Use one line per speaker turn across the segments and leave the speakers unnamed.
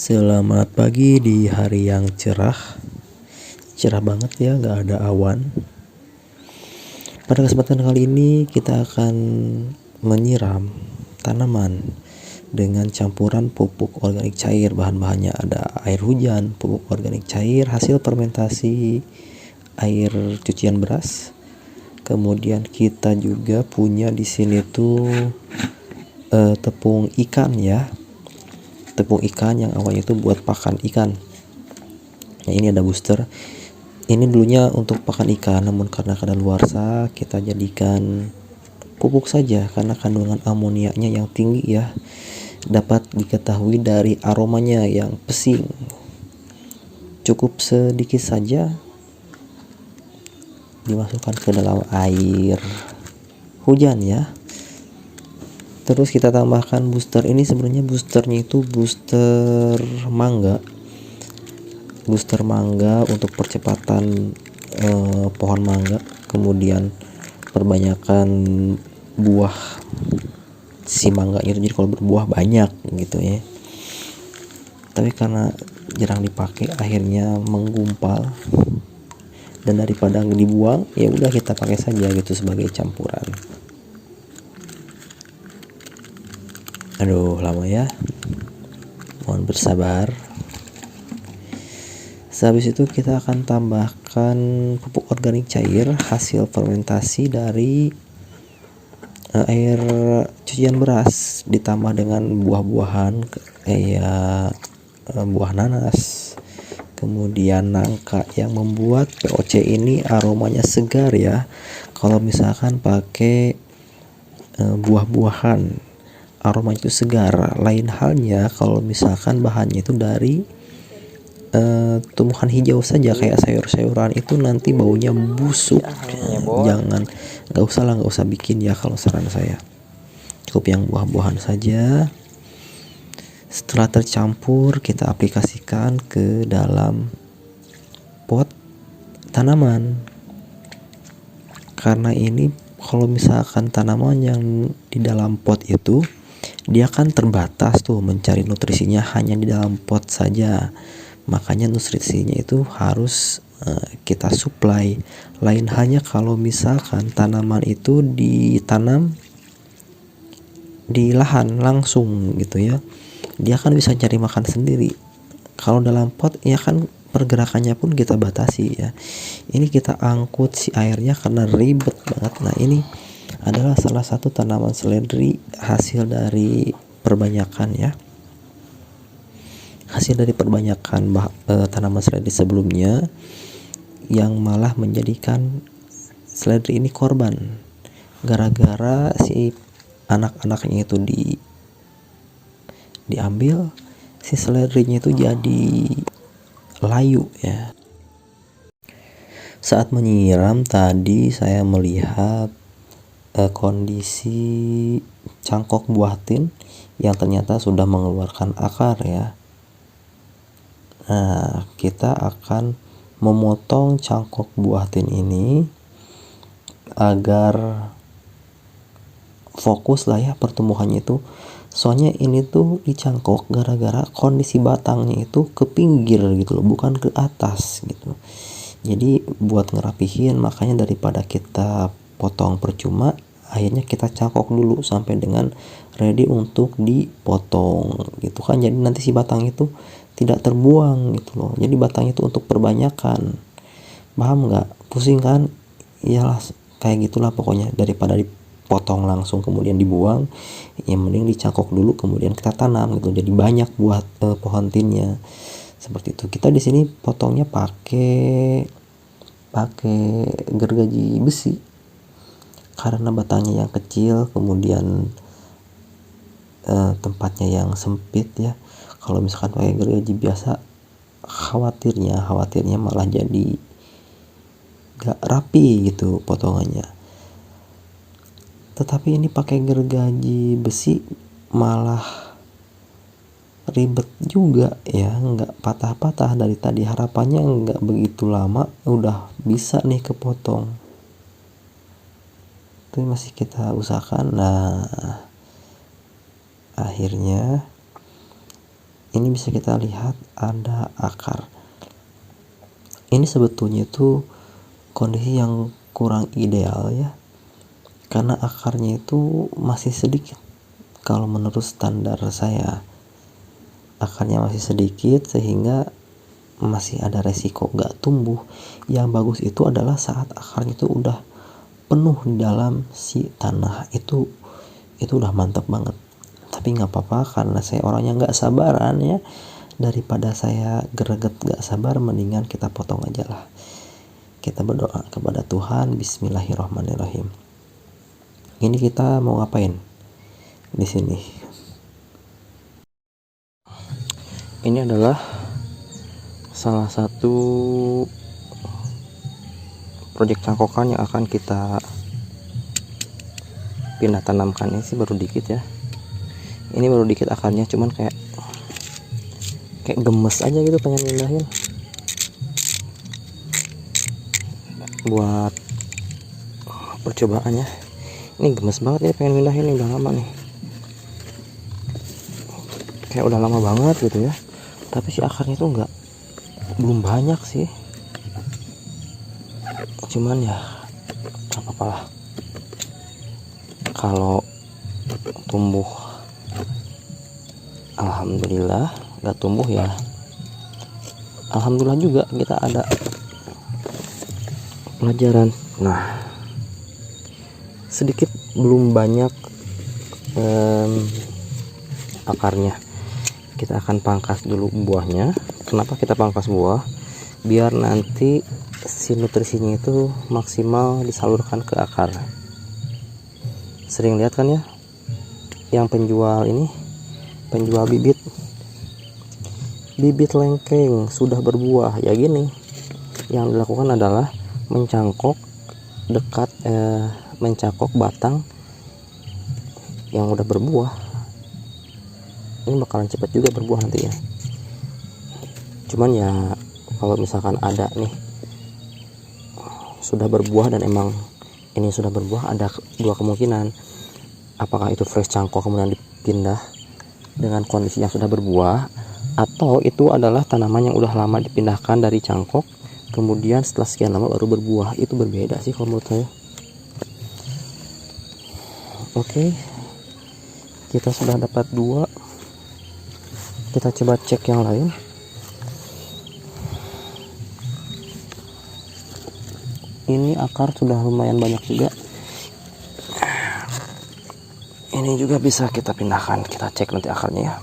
Selamat pagi di hari yang cerah. Cerah banget ya, gak ada awan. Pada kesempatan kali ini kita akan menyiram tanaman dengan campuran pupuk organik cair. Bahan-bahannya ada air hujan, pupuk organik cair, hasil fermentasi air cucian beras. Kemudian kita juga punya di sini tuh tepung ikan ya. Tepung ikan yang awalnya itu buat pakan ikan. Nah, ini ada booster. Ini dulunya untuk pakan ikan, namun karena kadaluarsa kita jadikan pupuk saja karena kandungan amoniaknya yang tinggi ya. Dapat diketahui dari aromanya yang pesing. Cukup sedikit saja dimasukkan ke dalam air hujan ya. Terus kita tambahkan booster. Ini sebenarnya boosternya itu booster mangga untuk percepatan pohon mangga, kemudian perbanyakan buah si mangganya itu, jadi kalau berbuah banyak gitu ya. Tapi karena jarang dipakai akhirnya menggumpal, dan daripada dibuang ya udah kita pakai saja gitu sebagai campuran. Aduh lama ya, mohon bersabar. Sehabis itu kita akan tambahkan pupuk organik cair hasil fermentasi dari air cucian beras, ditambah dengan buah-buahan kayak buah nanas, kemudian nangka yang membuat POC ini aromanya segar ya. Kalau misalkan pakai buah-buahan aroma itu segar. Lain halnya kalau misalkan bahannya itu dari tumbuhan hijau saja kayak sayur-sayuran, itu nanti baunya busuk. Jangan, nggak usah bikin ya kalau saran saya. Cukup yang buah-buahan saja. Setelah tercampur kita aplikasikan ke dalam pot tanaman. Karena ini kalau misalkan tanaman yang di dalam pot itu dia kan terbatas tuh mencari nutrisinya hanya di dalam pot saja. Makanya nutrisinya itu harus kita supply. Lain hanya kalau misalkan tanaman itu ditanam di lahan langsung gitu ya, dia kan bisa cari makan sendiri. Kalau dalam pot ya kan pergerakannya pun kita batasi ya. Ini kita angkut si airnya karena ribet banget. Nah, ini adalah salah satu tanaman seledri hasil dari perbanyakan ya. Hasil dari perbanyakan tanaman seledri sebelumnya yang malah menjadikan seledri ini korban. Gara-gara si anak-anaknya itu diambil, si seledrinya itu jadi layu ya. Saat menyiram tadi saya melihat kondisi cangkok buah tin yang ternyata sudah mengeluarkan akar ya. Nah, kita akan memotong cangkok buah tin ini agar fokus lah ya pertumbuhannya itu. Soalnya ini tuh dicangkok gara-gara kondisi batangnya itu ke pinggir gitu loh, bukan ke atas gitu. Jadi buat ngerapihin, makanya daripada kita potong percuma, akhirnya kita cangkok dulu sampai dengan ready untuk dipotong gitu kan. Jadi nanti si batang itu tidak terbuang gitu loh. Jadi batang itu untuk perbanyakan. Paham nggak? Pusing kan? Iyalah kayak gitulah pokoknya. Daripada dipotong langsung kemudian dibuang, ya mending dicangkok dulu kemudian kita tanam gitu. Jadi banyak buat pohon tinnya. Seperti itu. Kita di sini potongnya pakai gergaji besi karena batangnya yang kecil, kemudian tempatnya yang sempit ya. Kalau misalkan pakai gergaji biasa, khawatirnya malah jadi gak rapi gitu potongannya. Tetapi ini pakai gergaji besi malah ribet juga ya, nggak patah-patah dari tadi. Harapannya nggak begitu lama udah bisa nih kepotong. Tapi masih kita usahakan. Nah, akhirnya ini bisa kita lihat ada akar. Ini sebetulnya itu kondisi yang kurang ideal ya, karena akarnya itu masih sedikit. Kalau menurut standar saya, akarnya masih sedikit sehingga masih ada resiko gak tumbuh. Yang bagus itu adalah saat akarnya itu udah penuh di dalam si tanah, itu udah mantap banget. Tapi nggak apa-apa karena saya orangnya nggak sabaran ya, daripada saya greget gak sabar, mendingan kita potong aja lah. Kita berdoa kepada Tuhan. Bismillahirrahmanirrahim. Ini kita mau ngapain di sini? Ini adalah salah satu proyek cangkokan yang akan kita pindah tanamkan. Ini sih baru dikit ya, ini baru dikit akarnya, cuman kayak gemes aja gitu, pengen pindahin buat percobaan ya. Ini gemes banget ya, pengen pindahin nih, udah lama nih, kayak udah lama banget gitu ya. Tapi si akarnya tuh belum banyak sih, cuman ya gak apa-apa lah. Kalau tumbuh alhamdulillah, gak tumbuh ya alhamdulillah juga, kita ada pelajaran. Nah, sedikit belum banyak akarnya, kita akan pangkas dulu buahnya. Kenapa kita pangkas buah? Biar nanti si nutrisinya itu maksimal disalurkan ke akar. Sering lihat kan ya, yang penjual bibit lengkeng sudah berbuah ya gini. Yang dilakukan adalah mencangkok batang yang udah berbuah. Ini bakalan cepat juga berbuah nanti ya. Cuman ya kalau misalkan ada nih sudah berbuah dan emang ini sudah berbuah, ada dua kemungkinan. Apakah itu fresh cangkok kemudian dipindah dengan kondisi yang sudah berbuah, atau itu adalah tanaman yang udah lama dipindahkan dari cangkok kemudian setelah sekian lama baru berbuah. Itu berbeda sih kalau menurut saya. Oke, kita sudah dapat dua, kita coba cek yang lain. Ini akar sudah lumayan banyak juga, ini juga bisa kita pindahkan. Kita cek nanti akarnya ya.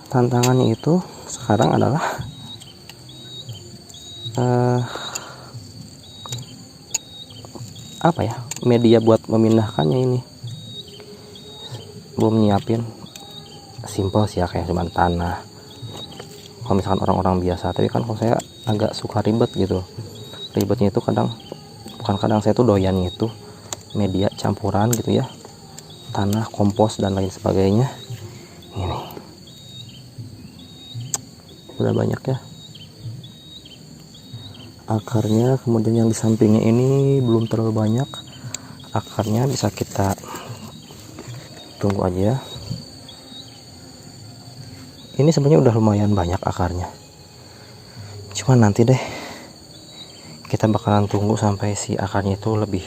Tantangannya itu sekarang adalah media buat memindahkannya. Ini belum nyiapin, simple sih ya, kayak cuman tanah kalau misalkan orang-orang biasa. Tapi kan kalau saya agak suka ribet gitu. Ribetnya itu saya tuh doyan itu media campuran gitu ya, tanah, kompos dan lain sebagainya. Ini udah banyak ya akarnya. Kemudian yang di sampingnya ini belum terlalu banyak akarnya, bisa kita tunggu aja. Ini sebenarnya udah lumayan banyak akarnya, cuman nanti deh kita bakalan tunggu sampai si akarnya itu lebih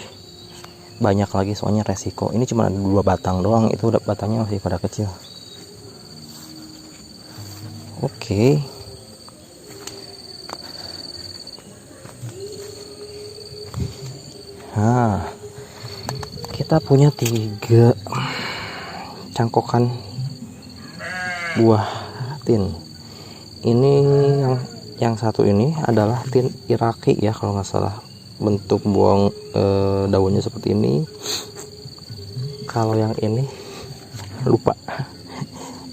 banyak lagi, soalnya resiko. Ini cuma ada 2 batang doang, itu udah batangnya masih pada kecil. Oke. Nah, kita punya 3 cangkokan buah tin. Ini yang satu ini adalah tin Iraki ya kalau nggak salah. Bentuk daunnya seperti ini. Kalau yang ini lupa.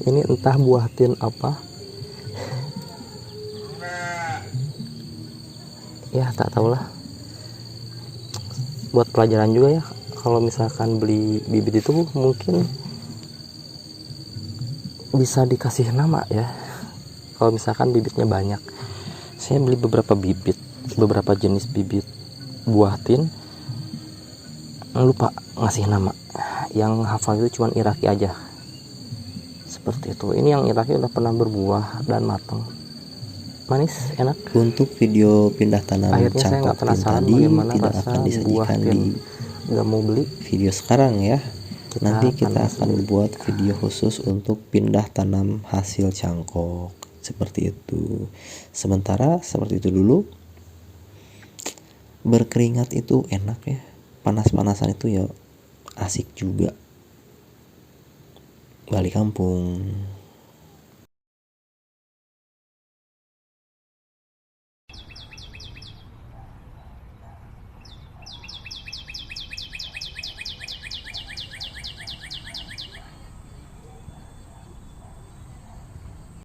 Ini entah buah tin apa. Ya tak tahulah. Buat pelajaran juga ya. Kalau misalkan beli bibit itu mungkin bisa dikasih nama ya. Kalau misalkan bibitnya banyak, saya beli beberapa jenis bibit buah tin,
lupa ngasih nama. Yang hafal itu cuma iraki aja. Seperti itu. Ini yang iraki udah pernah berbuah dan matang, manis, enak.
Untuk video pindah tanam
Akhirnya saya nggak
cangkok tin
penasaran
tadi
bagaimana
tidak
rasa
akan
buah
disajikan
tin.
di
Nggak mau beli.
video sekarang ya. Nanti kita akan
sendiri.
buat video khusus untuk pindah tanam hasil cangkok seperti itu. Sementara seperti itu dulu. Berkeringat itu enak ya, panas-panasan itu ya asik juga. Balik kampung.